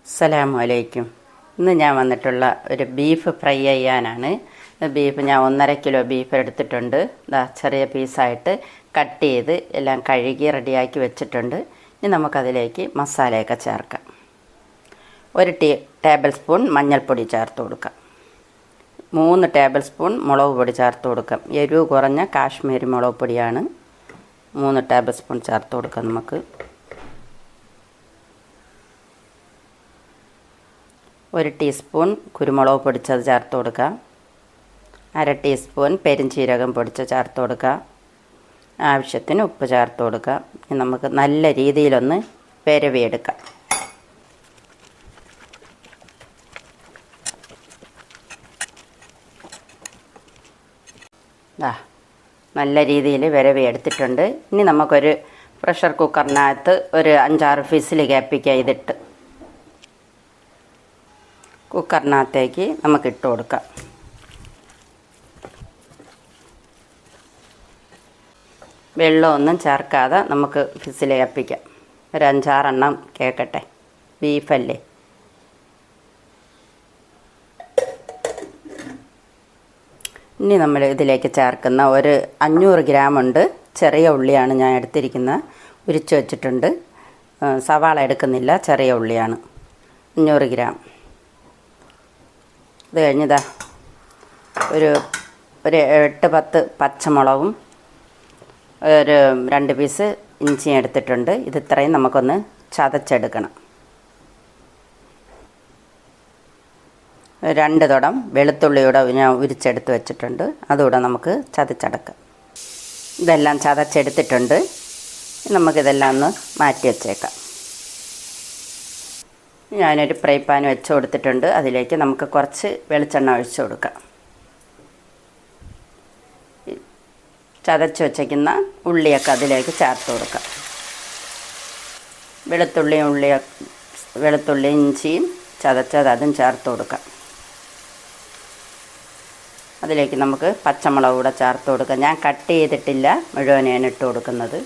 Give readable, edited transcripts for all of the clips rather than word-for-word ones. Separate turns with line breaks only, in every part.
അസ്സലാമു അലൈക്കും. ഇന്ന് ഞാൻ വന്നിട്ടുള്ള ഒരു ബീഫ് ഫ്രൈ ചെയ്യാനാണ്. ബീഫ് ഞാൻ 1.5 കിലോ ബീഫ് എടുത്തിട്ടുണ്ട്. ചെറിയ പീസായിട്ട് കട്ട് ചെയ്ത് എല്ലാം കഴുകി റെഡിയാക്കി വെച്ചിട്ടുണ്ട്. ഇനി നമുക്കതിലേക്ക് മസാലയൊക്കെ ചേർക്കാം. 1 ടേബിൾ സ്പൂൺ മഞ്ഞൾപ്പൊടി ചേർത്ത് കൊടുക്കാം. 3 ടേബിൾ സ്പൂൺ മുളക് പൊടി ചേർത്ത് കൊടുക്കാം. എരിവ് കുറഞ്ഞ കാശ്മീരി മുളക് പൊടിയാണ്. 3 ടേബിൾ സ്പൂൺ ചേർത്ത് കൊടുക്കാം. നമുക്ക് 1 ടീസ്പൂൺ കുരുമുളക് പൊടിച്ചത് ചേർത്ത് കൊടുക്കുക. 1/2 ടീസ്പൂൺ പെരിഞ്ചീരകം പൊടിച്ച് ചേർത്ത് കൊടുക്കുക. ആവശ്യത്തിന് ഉപ്പ് ചേർത്ത് കൊടുക്കുക. ഇനി നമുക്ക് നല്ല രീതിയിലൊന്ന് വരവിയെടുക്കാം. നല്ല രീതിയിൽ വരവിയെടുത്തിട്ടുണ്ട്. ഇനി നമുക്കൊരു പ്രഷർ കുക്കറിനകത്ത് ഒരു 5-6 വിസിൽ കേൾപ്പിക്കുക. ഇതിട്ട് കുക്കറിനകത്തേക്ക് നമുക്ക് ഇട്ട് കൊടുക്കാം. വെള്ളമൊന്നും ചേർക്കാതെ നമുക്ക് വിസിൽ കേൾപ്പിക്കാം. ഒരു 5-6 എണ്ണം കേൾക്കട്ടെ. ബീഫല്ലേ. ഇനി നമ്മൾ ഇതിലേക്ക് ചേർക്കുന്ന ഒരു 500 ഗ്രാം ഉണ്ട്. ചെറിയ ഉള്ളിയാണ് ഞാൻ എടുത്തിരിക്കുന്നത്. ഉരിച്ച് വെച്ചിട്ടുണ്ട്. സവാള എടുക്കുന്നില്ല, ചെറിയ ഉള്ളിയാണ്. 500 ഗ്രാം. ഇത് കഴിഞ്ഞതാ ഒരു 8-10 പച്ചമുളകും ഒരു 2 പീസ് ഇഞ്ചിയും എടുത്തിട്ടുണ്ട്. ഇത് ഇത്രയും നമുക്കൊന്ന് ചതച്ചെടുക്കണം. 2 തുടം വെളുത്തുള്ളിയുടെ ഞാൻ ഉരിച്ചെടുത്ത് വെച്ചിട്ടുണ്ട്. അതുകൂടെ നമുക്ക് ചതച്ചെടുക്കാം. ഇതെല്ലാം ചതച്ചെടുത്തിട്ടുണ്ട്. നമുക്കിതെല്ലാം ഒന്ന് മാറ്റി വച്ചേക്കാം. ഞാനൊരു ഫ്രൈ പാൻ വെച്ച് കൊടുത്തിട്ടുണ്ട്. അതിലേക്ക് നമുക്ക് കുറച്ച് വെളിച്ചെണ്ണ ഒഴിച്ച് കൊടുക്കാം. ചതച്ച് വച്ചേക്കുന്ന ഉള്ളിയൊക്കെ അതിലേക്ക് ചേർത്ത് കൊടുക്കാം. വെളുത്തുള്ളി ഇഞ്ചിയും ചതച്ചത് അതും ചേർത്ത് കൊടുക്കാം. അതിലേക്ക് നമുക്ക് പച്ചമുളക് കൂടെ ചേർത്ത് കൊടുക്കാം. ഞാൻ കട്ട് ചെയ്തിട്ടില്ല, മുഴുവനാണ് ഇട്ട് കൊടുക്കുന്നത്.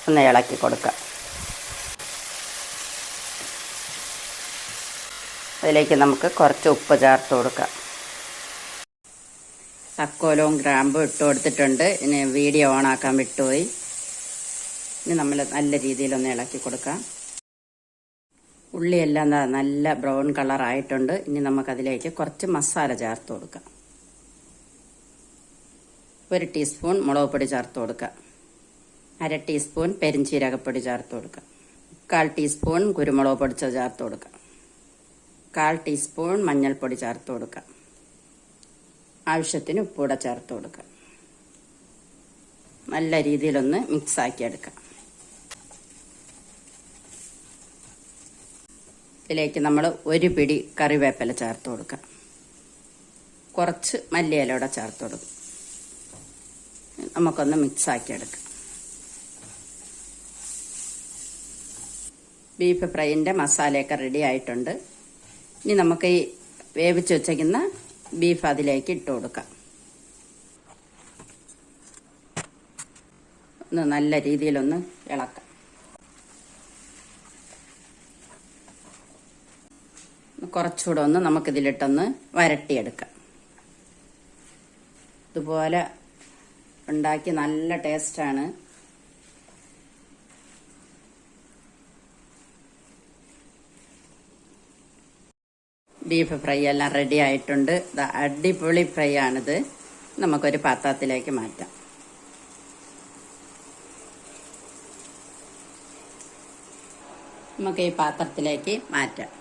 ഒന്ന് ഇളക്കി കൊടുക്കാം. അതിലേക്ക് നമുക്ക് കുറച്ച് ഉപ്പ് ചേർത്ത് കൊടുക്കാം. തക്കോലവും ഗ്രാമ്പും ഇട്ട് കൊടുത്തിട്ടുണ്ട്. ഇനി വീഡിയോ ഓണാക്കാൻ വിട്ടുപോയി. ഇനി നമ്മൾ നല്ല രീതിയിലൊന്ന് ഇളക്കി കൊടുക്കാം. ഉള്ളിയെല്ലാം നല്ല ബ്രൗൺ കളറായിട്ടുണ്ട്. ഇനി നമുക്കതിലേക്ക് കുറച്ച് മസാല ചേർത്ത് കൊടുക്കാം. 1 ടീസ്പൂൺ മുളക് പൊടി ചേർത്ത് കൊടുക്കാം. 1/2 ടീസ്പൂൺ പെരിഞ്ചീരകപ്പൊടി ചേർത്ത് കൊടുക്കാം. 1/4 ടീസ്പൂൺ കുരുമുളക് പൊടിച്ചത് ചേർത്ത് കൊടുക്കാം. 1/4 ടീസ്പൂൺ മഞ്ഞൾപ്പൊടി ചേർത്ത് കൊടുക്കാം. ആവശ്യത്തിന് ഉപ്പൂടെ ചേർത്ത് കൊടുക്കാം. നല്ല രീതിയിലൊന്ന് മിക്സാക്കി എടുക്കാം. ഇതിലേക്ക് നമ്മൾ 1 പിടി കറിവേപ്പില ചേർത്ത് കൊടുക്കാം. കുറച്ച് മല്ലിയിലൂടെ ചേർത്ത് കൊടുക്കും. നമുക്കൊന്ന് മിക്സാക്കി എടുക്കാം. ബീഫ് ഫ്രൈൻ്റെ മസാലയൊക്കെ റെഡി ആയിട്ടുണ്ട്. ഇനി നമുക്ക് ഈ വേവിച്ച് വെച്ചേക്കുന്ന ബീഫ് അതിലേക്ക് ഇട്ട് കൊടുക്കാം. ഒന്ന് നല്ല രീതിയിലൊന്ന് ഇളക്കാം. കുറച്ചുകൂടെ ഒന്ന് നമുക്കിതിലിട്ടൊന്ന് വരട്ടിയെടുക്കാം. ഇതുപോലെ ഉണ്ടാക്കി നല്ല ടേസ്റ്റാണ്. ബീഫ് ഫ്രൈ എല്ലാം റെഡി ആയിട്ടുണ്ട്. അടിപൊളി ഫ്രൈ ആണിത്. നമുക്കൊരു പാത്രത്തിലേക്ക് മാറ്റാം. നമുക്ക് ഈ പാത്രത്തിലേക്ക് മാറ്റാം.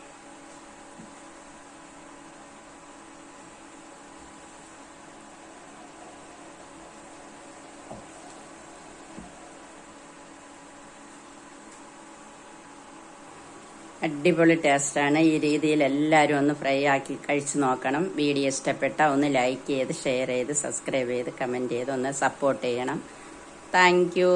അടിപൊളി ടേസ്റ്റാണ്. ഈ രീതിയിൽ എല്ലാവരും ഒന്ന് ഫ്രൈ ആക്കി കഴിച്ചു നോക്കണം. വീഡിയോ ഇഷ്ടപ്പെട്ടാൽ ഒന്ന് ലൈക്ക് ചെയ്ത് ഷെയർ ചെയ്ത് സബ്സ്ക്രൈബ് ചെയ്ത് കമൻറ്റ് ചെയ്ത് ഒന്ന് സപ്പോർട്ട് ചെയ്യണം. Thank you.